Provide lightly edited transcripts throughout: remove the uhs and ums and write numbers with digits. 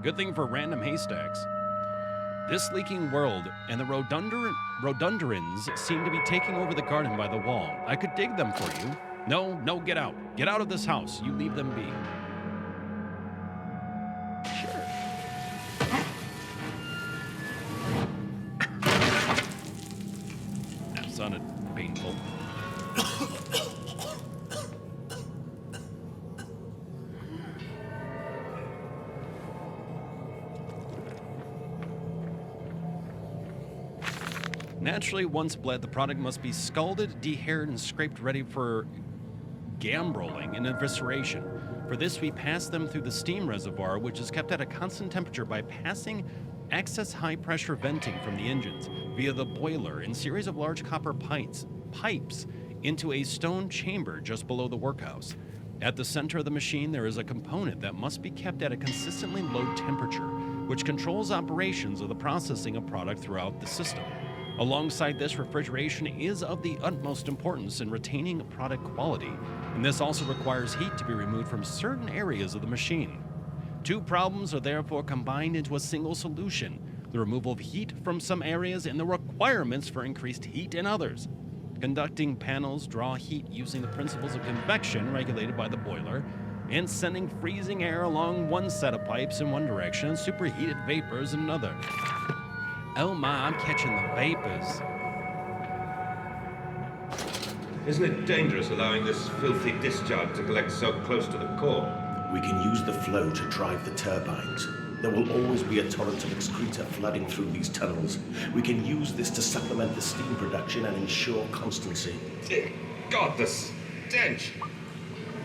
Good thing for random haystacks. This leaking world and the rhododendrons seem to be taking over the garden by the wall. I could dig them for you. No, get out. Get out of this house. You leave them be. Sure. That sounded painful. Naturally, once bled, the product must be scalded, dehaired, and scraped ready for gambroling and evisceration. For this, we pass them through the steam reservoir, which is kept at a constant temperature by passing excess high-pressure venting from the engines via the boiler in series of large copper pipes into a stone chamber just below the workhouse. At the center of the machine, there is a component that must be kept at a consistently low temperature, which controls operations of the processing of product throughout the system. Alongside this, refrigeration is of the utmost importance in retaining product quality, and this also requires heat to be removed from certain areas of the machine. Two problems are therefore combined into a single solution: the removal of heat from some areas and the requirements for increased heat in others. Conducting panels draw heat using the principles of convection regulated by the boiler, and sending freezing air along one set of pipes in one direction and superheated vapors in another. Oh my, I'm catching the vapors. Isn't it dangerous allowing this filthy discharge to collect so close to the core? We can use the flow to drive the turbines. There will always be a torrent of excreta flooding through these tunnels. We can use this to supplement the steam production and ensure constancy. Dear God, the stench!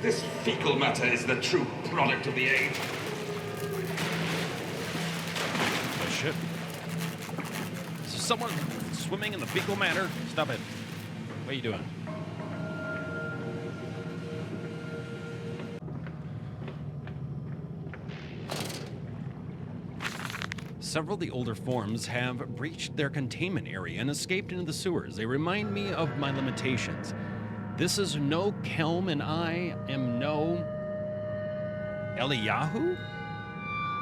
This fecal matter is the true product of the age. Oh shit. Is someone swimming in the fecal matter? Stop it. What are you doing? Several of the older forms have breached their containment area and escaped into the sewers. They remind me of my limitations. This is no Kelm, and I am no Eliyahu?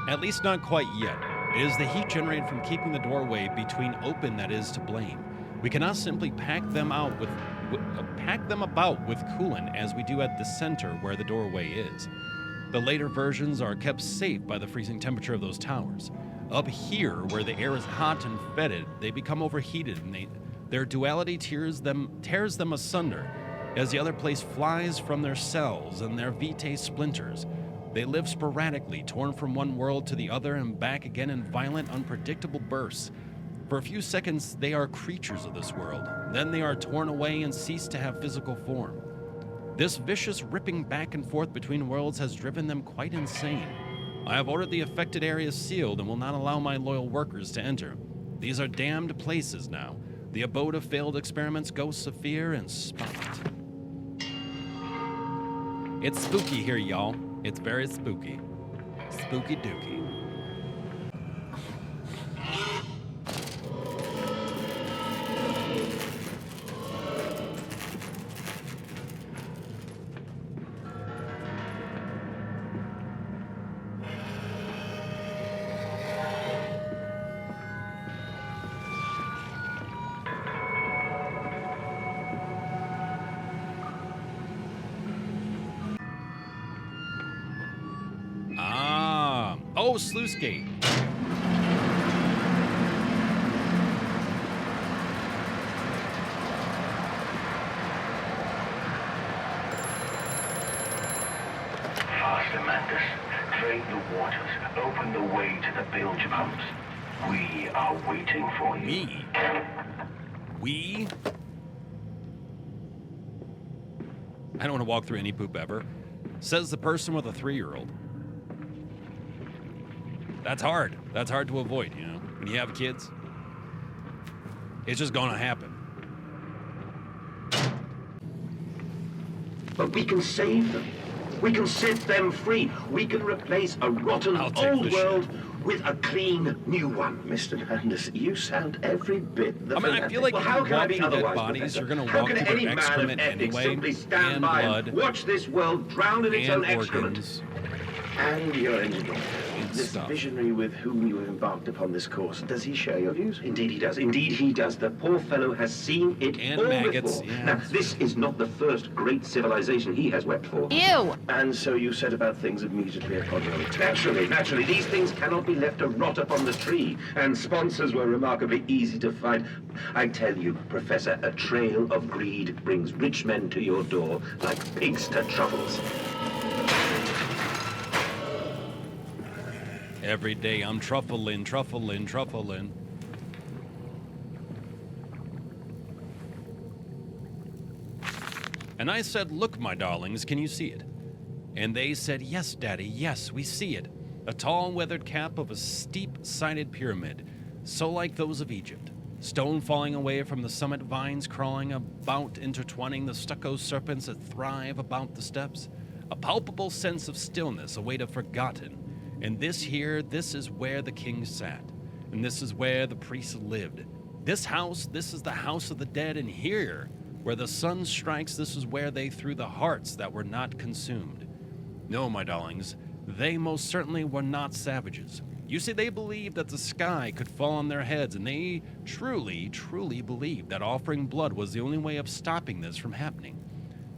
At least not quite yet. It is the heat generated from keeping the doorway between open that is to blame. We cannot simply pack them about with coolant as we do at the center where the doorway is. The later versions are kept safe by the freezing temperature of those towers. Up here, where the air is hot and fetid, they become overheated, and their duality tears them asunder as the other place flies from their cells and their vitae splinters. They live sporadically, torn from one world to the other and back again in violent, unpredictable bursts. For a few seconds, they are creatures of this world. Then they are torn away and cease to have physical form. This vicious ripping back and forth between worlds has driven them quite insane. I have ordered the affected areas sealed and will not allow my loyal workers to enter. These are damned places now, the abode of failed experiments, ghosts of fear, and spot. It's spooky here, y'all. It's very spooky. Spooky dooky. Oh, sluice gate. Faster, Mandus. Drain the waters. Open the way to the bilge pumps. We are waiting for you. We? I don't want to walk through any poop ever. Says the person with a 3-year-old. That's hard. That's hard to avoid, you know, when you have kids. It's just gonna happen. But we can save them. We can set them free. We can replace a rotten old world with a clean new one. Mr. Mandus, you sound every bit the I mean, I feel like Well, if how you can I walk be through dead otherwise, bodies, Professor? you're gonna How walk can through any their man of excrement ethics anyway, simply stand and by blood, and watch this world drown in its own and excrement? organs. And your engineer. This stuff. visionary with whom you have embarked upon this course, does he share your views? Indeed he does. Indeed he does. The poor fellow has seen it And all maggots, before. yeah, Now, that's this is not the first great civilization he has wept for. Ew! And so you set about things immediately upon your return. Naturally. These things cannot be left to rot upon the tree. And sponsors were remarkably easy to find. I tell you, Professor, a trail of greed brings rich men to your door like pigs to truffles. Every day I'm truffling. And I said, "Look, my darlings, can you see it?" And they said, "Yes, Daddy, yes, we see it. A tall, weathered cap of a steep-sided pyramid, so like those of Egypt. Stone falling away from the summit, vines crawling about, intertwining the stucco serpents that thrive about the steps. A palpable sense of stillness, a weight of forgotten. And this is where the king sat. And this is where the priests lived. This is the house of the dead. And here, where the sun strikes, this is where they threw the hearts that were not consumed. No, my darlings, they most certainly were not savages. You see, they believed that the sky could fall on their heads, and they truly believed that offering blood was the only way of stopping this from happening.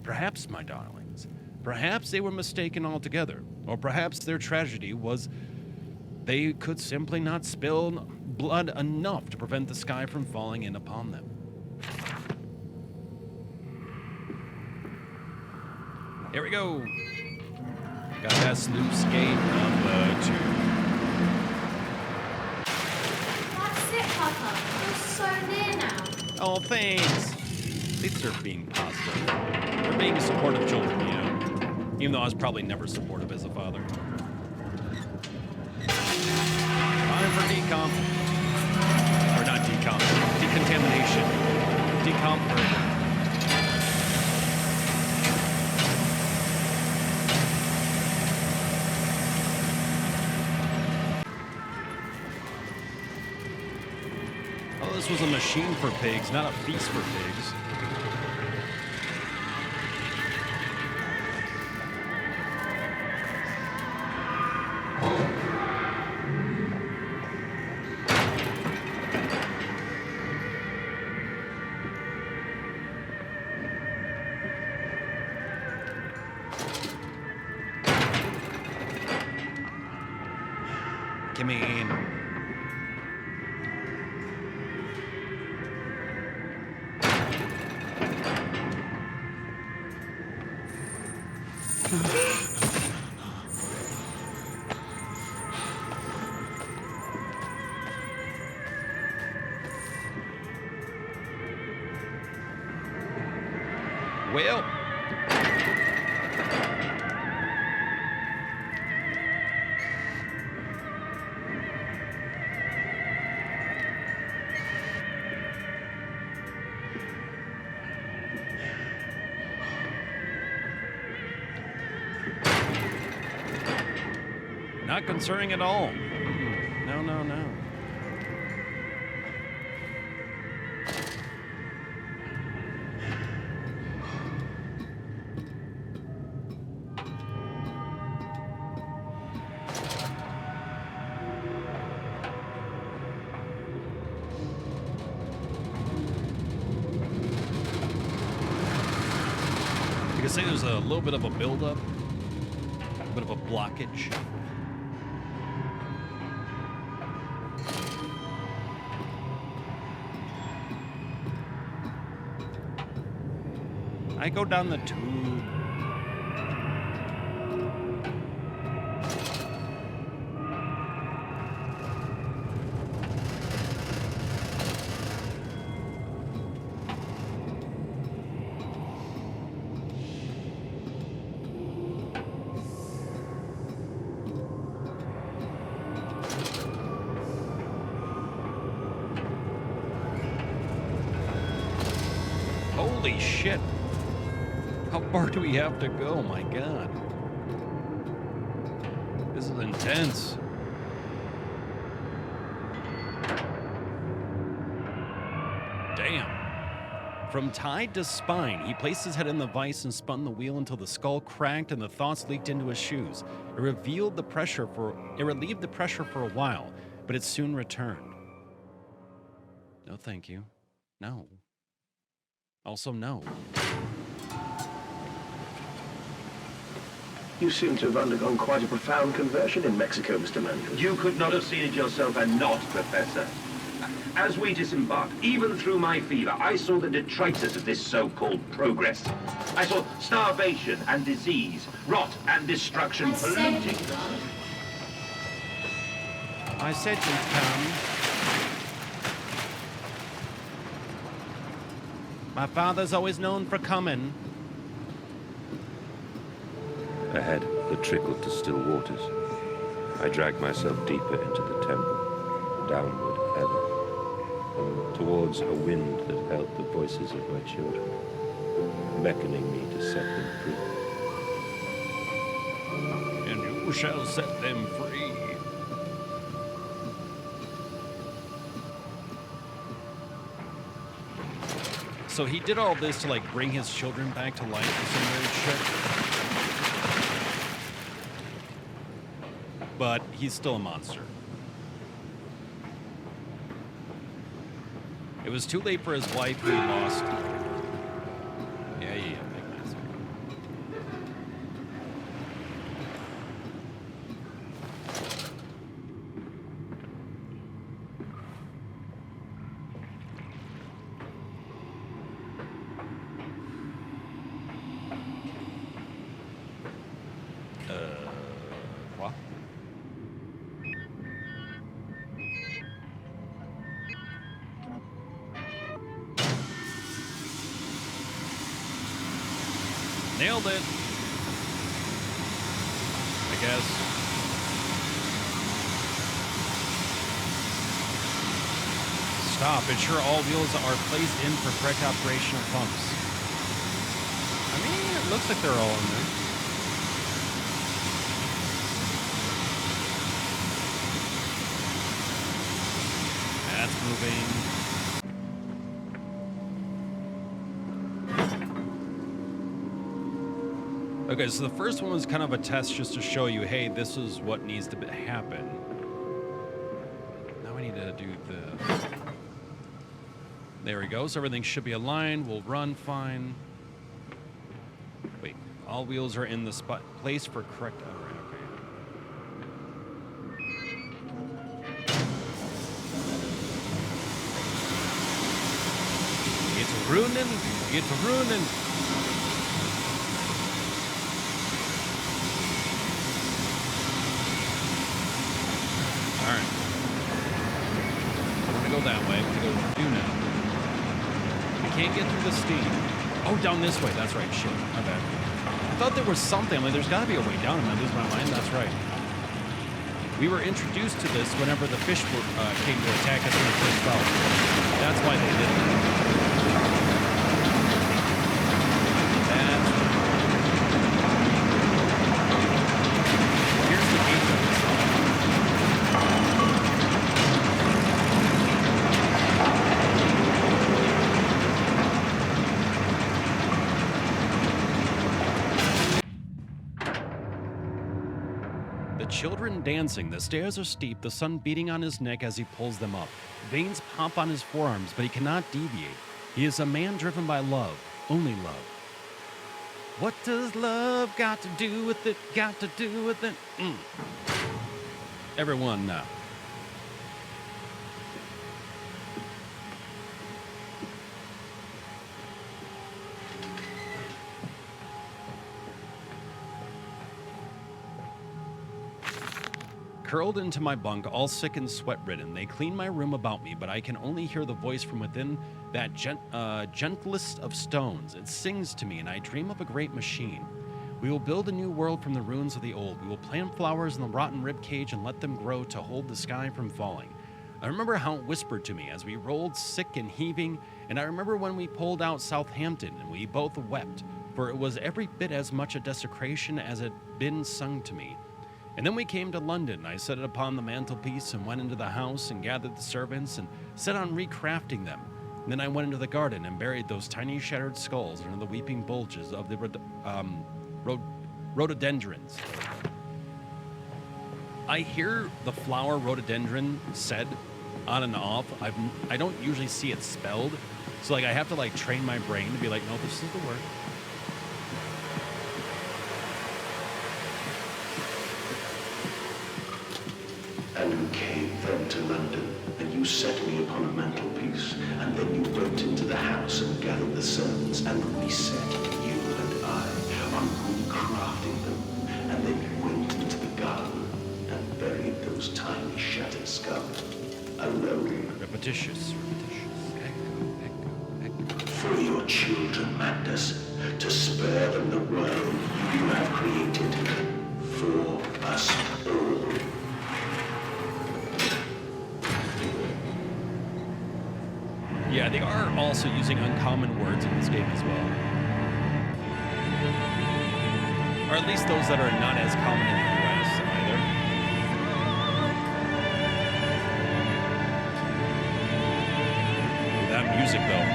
Perhaps, my darlings, perhaps they were mistaken altogether, or perhaps their tragedy was they could simply not spill blood enough to prevent the sky from falling in upon them. Here we go. Got that sluice gate number 2. That's it, Papa. You're so near now. Oh, thanks. At least they're being positive. They're being supportive children, you know. Even though I was probably never supportive as a father. Time for decomp. Or not decomp. Decontamination. Decomp. Oh, this was a machine for pigs, not a feast for pigs. Come in. Well, not concerning at all. No, no, no. You can say there's a little bit of a buildup, a bit of a blockage. I go down the tube. Holy shit. How far do we have to go? My God. This is intense. Damn. From tide to spine, he placed his head in the vise and spun the wheel until the skull cracked and the thoughts leaked into his shoes. It relieved the pressure for a while, but it soon returned. No, thank you. No. Also, no. You seem to have undergone quite a profound conversion in Mexico, Mr. Mandus. You could not have seen it yourself and not, Professor. As we disembarked, even through my fever, I saw the detritus of this so-called progress. I saw starvation and disease, rot and destruction polluting. I said you'd come. My father's always known for coming. Ahead, the trickle to still waters. I dragged myself deeper into the temple, downward ever, towards a wind that held the voices of my children, beckoning me to set them free. And you shall set them free. So he did all this to, like, bring his children back to life or some weird shit. But he's still a monster. It was too late for his wife, who he lost. Yeah, big mess. What? Nailed it. I guess. Stop. Ensure all wheels are placed in for correct operation of pumps. I mean, it looks like they're all in there. That's moving. Okay, so the first one was kind of a test just to show you, hey, this is what needs to happen. Now we need to do this. There we go. So everything should be aligned. We'll run fine. Wait, all wheels are in the spot place for correct. All right, okay. It's ruining. It's ruining. All right. We're gonna go that way. We're gonna go do now. We can't get through the steam. Oh, down this way. That's right. Shit. My bad. I thought there was something. I'm like, there's got to be a way down. Am I losing my mind? That's right. We were introduced to this whenever the fish came to attack us when it first fell. That's why they did it. That's right. Here's the gate of this. Children dancing, the stairs are steep, the sun beating on his neck as he pulls them up. Veins pop on his forearms, but he cannot deviate. He is a man driven by love, only love. What does love got to do with it, got to do with it? Everyone now. Curled into my bunk, all sick and sweat-ridden, they clean my room about me, but I can only hear the voice from within that gentlest of stones. It sings to me, and I dream of a great machine. We will build a new world from the ruins of the old. We will plant flowers in the rotten ribcage and let them grow to hold the sky from falling. I remember how it whispered to me as we rolled sick and heaving, and I remember when we pulled out Southampton, and we both wept, for it was every bit as much a desecration as it had been sung to me. And then we came to London. I set it upon the mantelpiece and went into the house and gathered the servants and set on recrafting them. Then I went into the garden and buried those tiny shattered skulls under the weeping bulges of the rhododendrons. I hear the flower rhododendron said on and off. I don't usually see it spelled, so like I have to like train my brain to be like, no, this is the word. And you came then to London, and you set me upon a mantelpiece, and then you went into the house and gathered the servants, and reset you and I on recrafting them, and then you went into the garden and buried those tiny shattered skulls alone. Repetitious. Echo. For your children, Mandus, to spare them the world you have created for us all. Yeah, they are also using uncommon words in this game as well. Or at least those that are not as common in the US either. That music, though.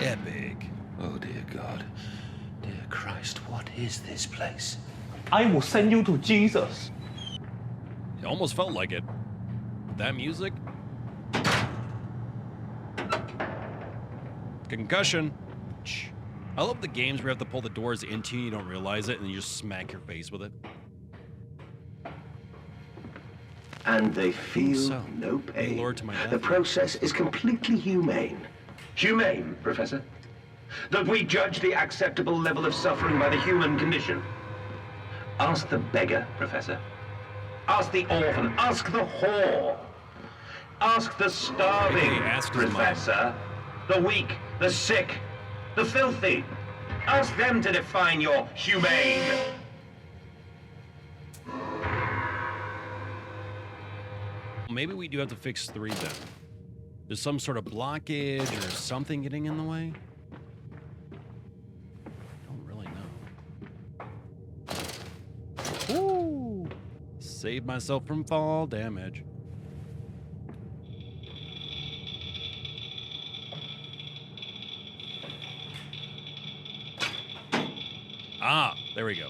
Epic. Oh, dear God. Dear Christ, what is this place? I will send you to Jesus. It almost felt like it. That music. Concussion. I love the games where you have to pull the doors into you don't realize it, and you just smack your face with it. And they feel So, no pain. Lord to my The nephew. process is completely humane. Humane, Professor? That we judge the acceptable level of suffering by the human condition? Ask the beggar, Professor. Ask the orphan. Ask the whore. Ask the starving, He asked his mom. Professor. The weak, the sick, the filthy. Ask them to define your humane. Maybe we do have to fix 3 then. There's some sort of blockage or something getting in the way. Don't really know. Woo! Saved myself from fall damage. Ah, there we go.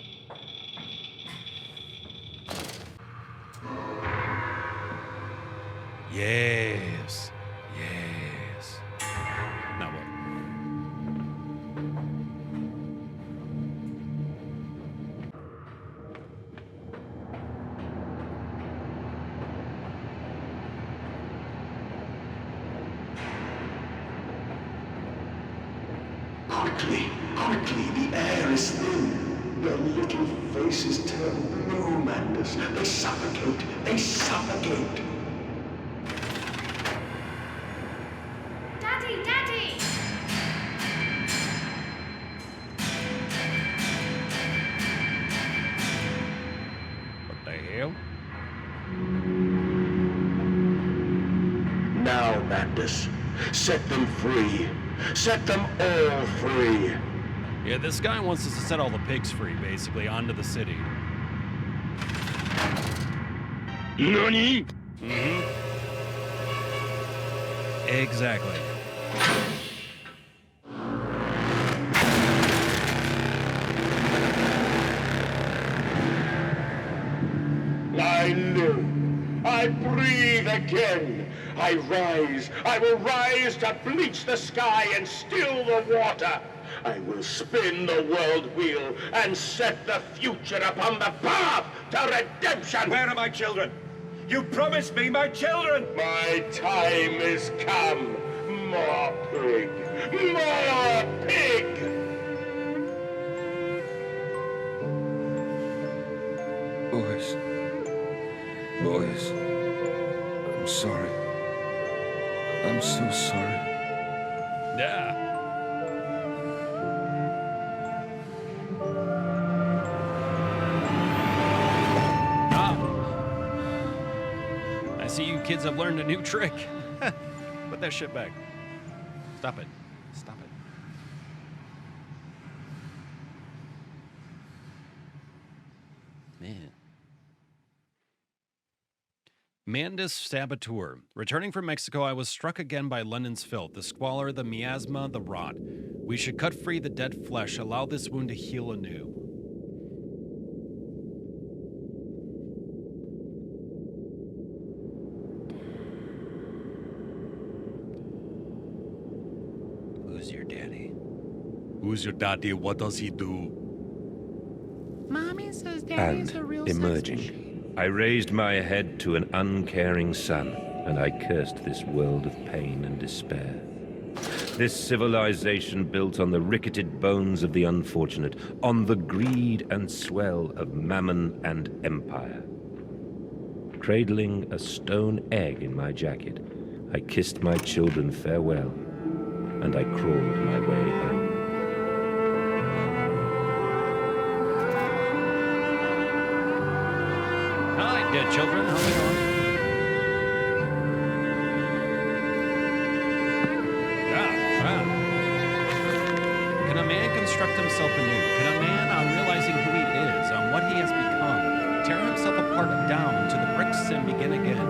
Yes. Yes. Now what? Quickly, the air is thin. Their little faces turn blue, Mandus. They suffocate. Daddy! What the hell? Now, Mandus, set them free. Set them all free. Yeah, this guy wants us to set all the pigs free, basically, onto the city. Nani? Exactly. I live. I breathe again. I rise. I will rise to bleach the sky and still the water. I will spin the world wheel and set the future upon the path to redemption. Where are my children? You promised me my children! My time is come. More pig. More pig. Boys, I'm sorry. I'm so sorry. Yeah. kids have learned a new trick. Put that shit back. Stop it. Stop it. Man. Mandus Saboteur. Returning from Mexico, I was struck again by London's filth, the squalor, the miasma, the rot. We should cut free the dead flesh, allow this wound to heal anew. Who's your daddy? Who's your daddy? What does he do? Mommy says Daddy's And a real emerging, sex machine. I raised my head to an uncaring sun, and I cursed this world of pain and despair. This civilization built on the ricketed bones of the unfortunate, on the greed and swell of mammon and empire. Cradling a stone egg in my jacket, I kissed my children farewell, and I crawled my way home. Hi, dead children. How's it going? Can a man construct himself anew? Can a man, on realizing who he is, on what he has become, tear himself apart down to the bricks and begin again?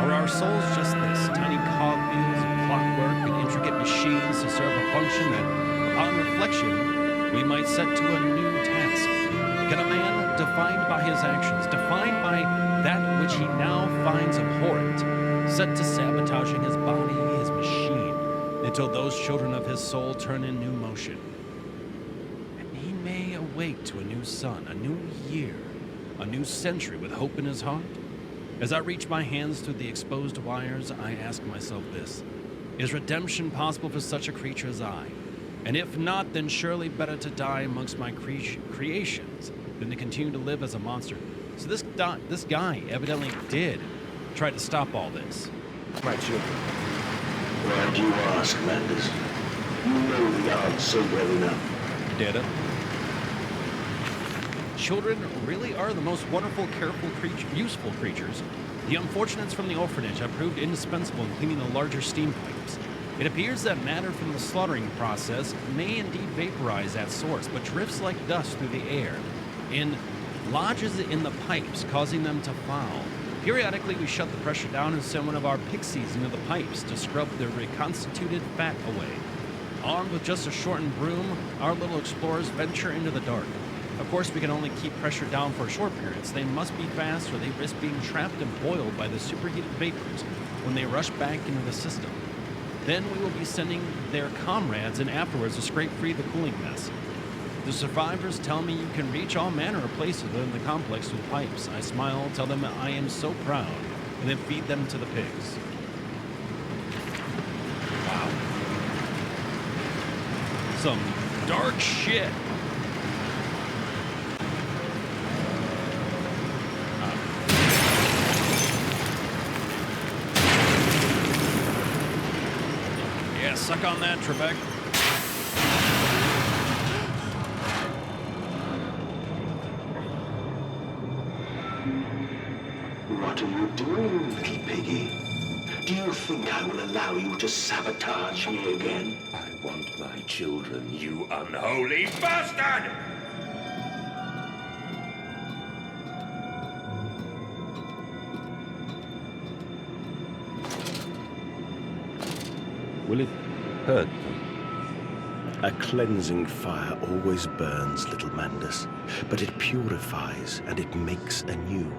Are our souls just this, tiny cog wheels of clockwork and intricate machines to serve a function that, upon reflection, we might set to a new task? Can a man, defined by his actions, defined by that which he now finds abhorrent, set to sabotaging his body, his machine, until those children of his soul turn in new motion? And he may awake to a new sun, a new year, a new century with hope in his heart? As I reach my hands through the exposed wires, I ask myself this: is redemption possible for such a creature as I? And if not, then surely better to die amongst my creations than to continue to live as a monster. So this guy evidently did try to stop all this. My children. Why do you ask, Mandus? You know the answer well enough. Data. Children really are the most wonderful, careful, useful creatures. The unfortunates from the orphanage have proved indispensable in cleaning the larger steam pipes. It appears that matter from the slaughtering process may indeed vaporize at source, but drifts like dust through the air and lodges in the pipes, causing them to foul. Periodically, we shut the pressure down and send one of our pixies into the pipes to scrub the reconstituted fat away. Armed with just a shortened broom, our little explorers venture into the dark. Of course, we can only keep pressure down for short periods. They must be fast, or they risk being trapped and boiled by the superheated vapors when they rush back into the system. Then we will be sending their comrades in afterwards to scrape free the cooling mess. The survivors tell me you can reach all manner of places within the complex with pipes. I smile, tell them I am so proud, and then feed them to the pigs. Wow. Some dark shit. Yeah, suck on that, Trebek. What are you doing, little piggy? Do you think I will allow you to sabotage me again? I want my children, you unholy bastard! Will it hurt them? A cleansing fire always burns, little Mandus, but it purifies and it makes anew.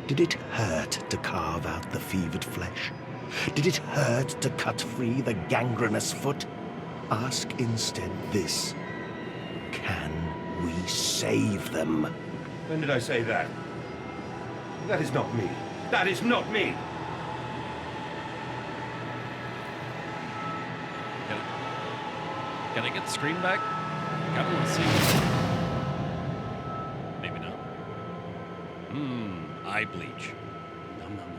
Did it hurt to carve out the fevered flesh? Did it hurt to cut free the gangrenous foot? Ask instead this: can we save them? When did I say that? That is not me. That is not me! Can I get the screen back? I kind of want to see. Maybe not. Eye bleach. Nom, nom,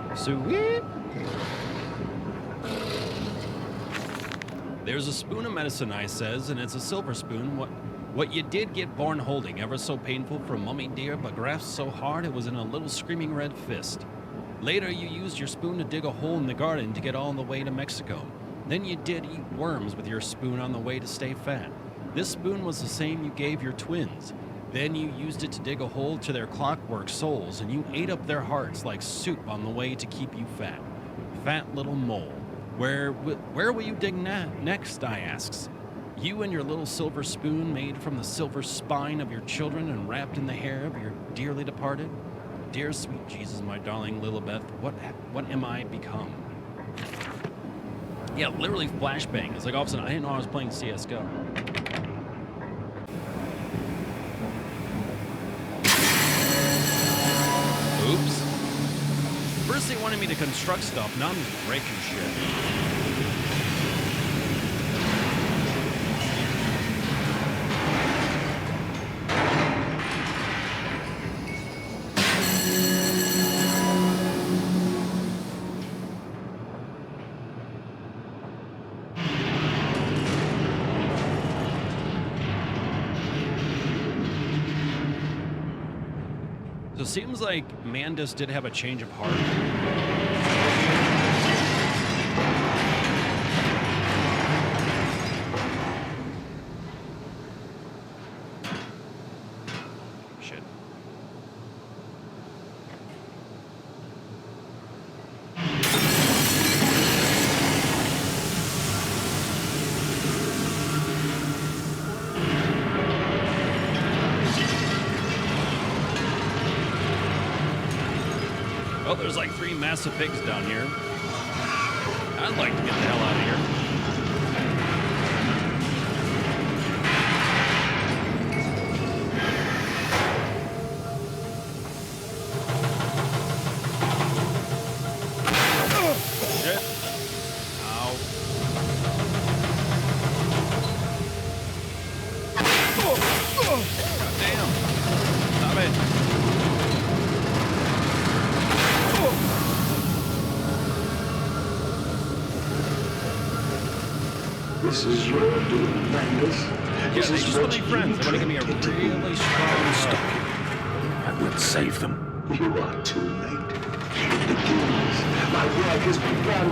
nom. Sweet. There's a spoon of medicine, I says, and it's a silver spoon. What you did get born holding, ever so painful for mummy dear, but grasped so hard it was in a little screaming red fist. Later, you used your spoon to dig a hole in the garden to get all the way to Mexico. Then you did eat worms with your spoon on the way to stay fat. This spoon was the same you gave your twins. Then you used it to dig a hole to their clockwork souls, and you ate up their hearts like soup on the way to keep you fat. Fat little mole. Where will you dig next, I asks. You and your little silver spoon made from the silver spine of your children and wrapped in the hair of your dearly departed? Dear sweet Jesus, my darling Lilibeth, what am I become? Yeah, literally flashbang. It's like all of a sudden, I didn't know I was playing CSGO. Oops. First they wanted me to construct stuff, now I'm just breaking shit. So it seems like Mandus did have a change of heart. Shit. Oh, there's like 3 massive pigs down here. I'd like to get the hell out of here. Shit. Ow. God damn. Stop it. This is your doing, Mandus. Yeah, they just want to be friends. They want to give me a really strong stop. I will save them. You are too late. It begins. My work has begun.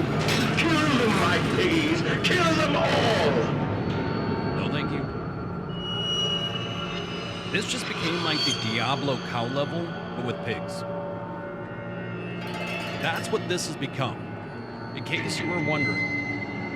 Kill them, my piggies. Kill them all. No, thank you. This just became like the Diablo cow level, but with pigs. That's what this has become. In case you were wondering.